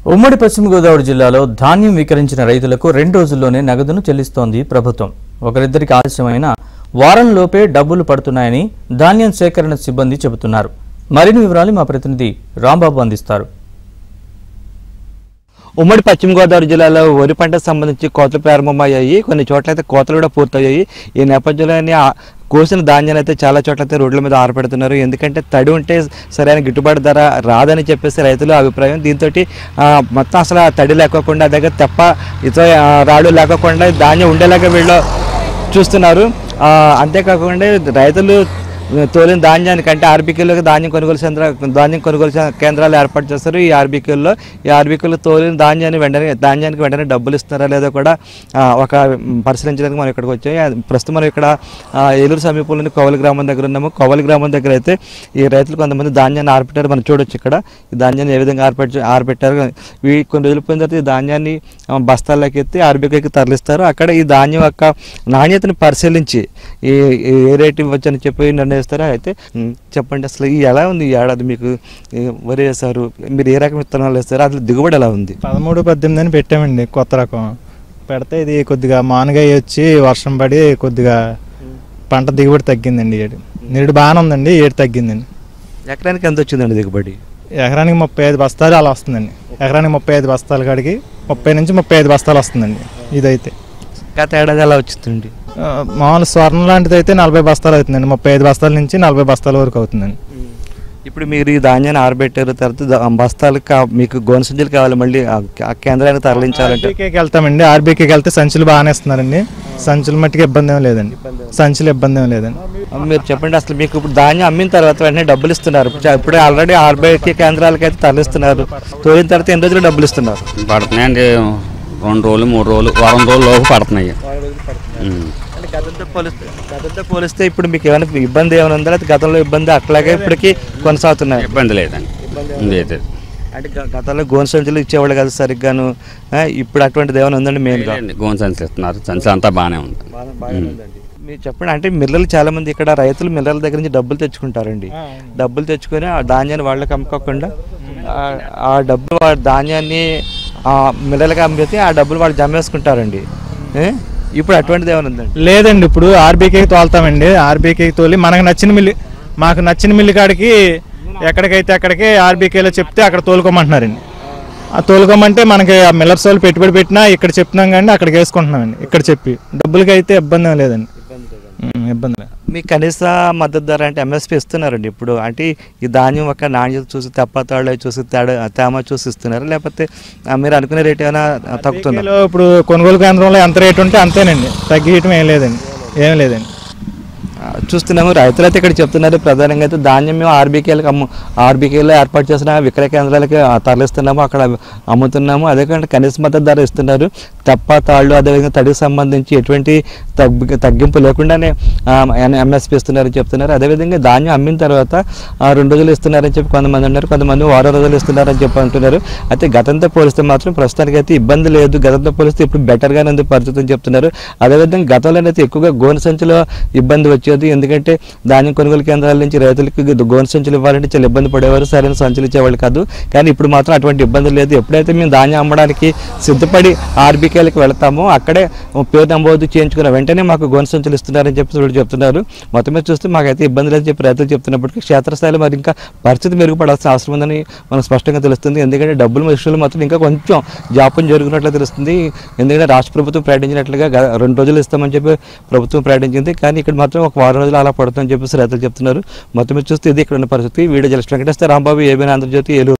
ఉమ్మడి పశ్చిమ గోదావరి జిల్లాలో ధాన్యం విక్రయించిన రైతులకు 2 రోజుల్లోనే నగదును చెల్లిస్తోంది ప్రభుత్వం. ఒకరిద్దరికి ఆలస్యమైన వారంలోపే డబ్బులు పడుతున్నాయని ధాన్యం సేకరణ సిబ్బంది చెబుతున్నారు. మరిన్ని వివరాలు మా ప్రతినిధి రాంబాబు అందిస్తారు. ఉమ్మడి పశ్చిమ గోదావరి జిల్లాలో వరి పంటకు సంబంధించి కోతలు ప్రారంభమయ్యాయి. కొన్ని చోట్ల అయితే కోతలు కూడా పూర్తయ్యాయి. ఈ నేపథ్యంలోనే కోసిన ధాన్యాన్ని అయితే చాలా చోట్ల అయితే రోడ్ల మీద ఆరపెడుతున్నారు. ఎందుకంటే తడి ఉంటే సరైన గిట్టుబాటు ధర రాదని చెప్పేసి రైతుల అభిప్రాయం. దీంతో మొత్తం అసలు తడి లేకోకుండా దగ్గర తెప్ప ఇతర రాళ్ళు లేకోకుండా ధాన్యం ఉండేలాగా వీళ్ళు చూస్తున్నారు. అంతేకాకుండా రైతులు తోలిన ధాన్యానికంటే ఆర్బీకేలోకి ధాన్యం కొనుగోలు కేంద్రాలు ఏర్పాటు చేస్తారు. ఈ ఆర్బీకేలో తోలిన ధాన్యానికి వెంటనే డబ్బులు ఇస్తారా లేదో కూడా ఒక పరిశీలించడానికి మనం ఇక్కడికి వచ్చాయి. ప్రస్తుతం మనం ఇక్కడ ఏలూరు సమీపంలోని కోవలి గ్రామం దగ్గర ఉన్నాము. కోవలి గ్రామం దగ్గర అయితే ఈ రైతులు కొంతమంది ధాన్యాన్ని ఆరబెట్టారు. మనం చూడొచ్చు ఇక్కడ ఈ ధాన్యాన్ని ఏ విధంగా ఆరబెట్టారు. కొన్ని రోజులు పోయిన తర్వాత ఈ ధాన్యాన్ని బస్తాల్లోకి ఎత్తి ఆర్బీకేకి తరలిస్తారు. అక్కడ ఈ ధాన్యం యొక్క నాణ్యతను పరిశీలించి ఏ రేటు ఇవ్వచ్చని చెప్పి నిర్ణయిస్తారు. అయితే చెప్పండి, అసలు ఎలా ఉంది ఈ ఏడాది మీకు వరి వేశారు, మీరు ఏ రకం విత్తనాలు వేస్తారు, అసలు దిగుబడి ఎలా ఉంది? 13-18 అని పెట్టామండి. కొత్త రకం పెడితే ఇది కొద్దిగా మానుగా వచ్చి వర్షం పడి కొద్దిగా పంట దిగుబడి తగ్గిందండి. నీరు బాగానే ఉందండి, ఏడు తగ్గిందండి. ఎకరానికి ఎంత వచ్చిందండి దిగుబడి? ఎకరానికి 35 బస్తాలు అలా వస్తుందండి. ఎకరానికి 35 బస్తాల కాడికి 30 నుంచి 35 బస్తాలు వస్తుందండి. ఇదైతే గత ఏడాది ఎలా వచ్చిందండి? మామూలు స్వర్ణ లాంటిది అయితే 40 బస్తాలు అవుతుందండి. 35 బస్తాల నుంచి 40 బస్తాల వరకు అవుతుందండి. ఇప్పుడు మీరు ఈ ధాన్యాన్ని ఆరబెట్టారు, తర్వాత బస్తాలకు మీకు గోనె సంచులు కావాలి, మళ్ళీ ఆ కేంద్రానికి తరలించాలంటే ఆర్బీకేకి వెళ్తామండి. ఆర్బీకేకి వెళ్తే సంచులు బాగానే ఇస్తున్నారండి. సంచులు మట్టికి ఇబ్బంది ఏం లేదండి. సంచులు ఇబ్బంది ఏం లేదండి. మీరు చెప్పండి, అసలు మీకు ఇప్పుడు ధాన్యం అమ్మిన తర్వాత వెంటనే డబ్బులు ఇస్తున్నారు. ఇప్పుడు ఆల్రెడీ ఆర్బీకే కేంద్రాలకి అయితే తరలిస్తున్నారు. తోలిన తర్వాత ఎన్ని రోజులు డబ్బులు ఇస్తున్నారు? పడుతున్నాయండి. 2 రోజులు 3 రోజులు వారం రోజుల లోపు పడుతున్నాయి. గతంతో పోలిస్తే ఇప్పుడు మీకు ఏమైనా ఇబ్బంది ఏమైనా ఉందా? గతంలో ఇబ్బంది అట్లాగే ఇప్పటికీ కొనసాగుతున్నాయి? ఇబ్బంది లేదండి. అంటే గతంలో గోనె సంచులు ఇచ్చేవాళ్ళు కదా సరిగ్గాను, ఇప్పుడు అటువంటిది ఏమైనా ఉందండి? మెయిన్గా గోనె సంచులు ఇస్తున్నారు. సంచులు అంతా బాగానే ఉంది. మీరు చెప్పండి, అంటే మిల్లర్లు చాలా మంది ఇక్కడ రైతులు మిల్లర్ల దగ్గర నుంచి డబ్బులు తెచ్చుకుంటారండి. డబ్బులు తెచ్చుకొని ఆ ధాన్యాన్ని వాళ్ళకి అమ్ముకోకుండా ఆ డబ్బులు ధాన్యాన్ని మిల్లర్లకి అమ్మితే ఆ డబ్బులు వాళ్ళు జమేసుకుంటారండి. ఇప్పుడు అటువంటిది ఏమైనా ఉందండి? లేదండి. ఇప్పుడు ఆర్బీకేకి తోలుతామండి. ఆర్బీకేకి తోలి మాకు నచ్చిన మిల్లు కాడికి ఎక్కడికైతే అక్కడికి ఆర్బీకేలో చెప్తే అక్కడ తోలుకోమంటున్నారండి. ఆ తోలుకోమంటే మనకి ఆ మిల్లర్స్ వాళ్ళు పెట్టుబడి పెట్టినా ఇక్కడ చెప్తున్నాం కానీ అక్కడికి వేసుకుంటున్నామండి. ఇక్కడ చెప్పి డబ్బులకి అయితే ఇబ్బంది లేదండి. ఇబ్బంది లేదు. మీకు కనీస మద్దతు ధర అంటే ఎంఎస్పీ ఇస్తున్నారండి ఇప్పుడు? అంటే ఈ ధాన్యం ఒక నాణ్యత చూసి తెప్పతాళ్ళు చూసి తేమ చూసి ఇస్తున్నారు, లేకపోతే మీరు అనుకునే రేట్ ఏమైనా తగ్గుతుందా? ఇప్పుడు కొనుగోలు కేంద్రంలో ఎంత రేటు ఉంటే అంతేనండి, తగ్గియటం ఏం లేదండి. చూస్తున్నాము రైతులు అయితే ఇక్కడ చెప్తున్నారు. ప్రధానంగా అయితే ధాన్యం మేము ఆర్బీకేలో ఏర్పాటు చేసిన విక్రయ కేంద్రాలకి తరలిస్తున్నాము, అక్కడ అమ్ముతున్నాము. అదే కాకుండా కనీస మద్దతు ధర ఇస్తున్నారు. తెప్ప తాళ్ళు అదేవిధంగా తడికి సంబంధించి ఎటువంటి తగ్గింపు లేకుండానే ఎంఎస్పీ ఇస్తున్నారని చెప్తున్నారు. అదేవిధంగా ధాన్యం అమ్మిన తర్వాత 2 రోజులు ఇస్తున్నారని చెప్పి కొంతమంది ఉన్నారు, కొంతమంది 6 రోజులు ఇస్తున్నారని చెప్పి అంటున్నారు. అయితే గతంతో పోలిస్తే మాత్రం ప్రస్తుతానికి అయితే ఇబ్బంది లేదు. గతంతో పోలిస్తే ఇప్పుడు బెటర్గానే ఉంది పరిస్థితి అని చెప్తున్నారు. అదేవిధంగా గతంలోనైతే ఎక్కువగా గోనె సంచులో ఇబ్బంది వచ్చేది. ఎందుకంటే ధాన్యం కొనుగోలు కేంద్రాల నుంచి రైతులకి గోనె సంచులు ఇవ్వాలంటే చాలా ఇబ్బంది పడేవారు, సరైన సంచులు ఇచ్చేవాళ్ళు కాదు. కానీ ఇప్పుడు మాత్రం అటువంటి ఇబ్బంది లేదు. ఎప్పుడైతే మేము ధాన్యం అమ్మడానికి సిద్ధపడి ఆర్బీకేలకు వెళ్తామో అక్కడే పేరు నమోదు చేయించుకున్న వెంటనే మాకు గోనె సంచులు ఇస్తున్నారని చెప్పి చెప్తున్నారు. మొత్తం మీద చూస్తే మాకైతే ఇబ్బంది లేదని చెప్పి రైతులు చెప్తున్నప్పటికీ క్షేత్రస్థాయిలో మరి ఇంకా పరిస్థితి మెరుగుపడాల్సిన అవసరం ఉందని మనకు స్పష్టంగా తెలుస్తుంది. ఎందుకంటే డబ్బుల విషయంలో మాత్రం ఇంకా కొంచెం జాప్యం జరుగుతున్నట్లు తెలుస్తుంది. ఎందుకంటే రాష్ట్ర ప్రభుత్వం ప్రకటించినట్లుగా 2 రోజులు ఇస్తామని చెప్పి ప్రభుత్వం ప్రకటించింది. కానీ ఇక్కడ మాత్రం ఒక 6 రోజులు అలా పడుతుందని చెప్పేసి రైతులు చెప్తున్నారు. మొత్తం మీద చూస్తే ఇది ఇక్కడ ఉన్న పరిస్థితి. Video journalist Venkateswara Rambabu, ABN Andhrajyothy, Eluru.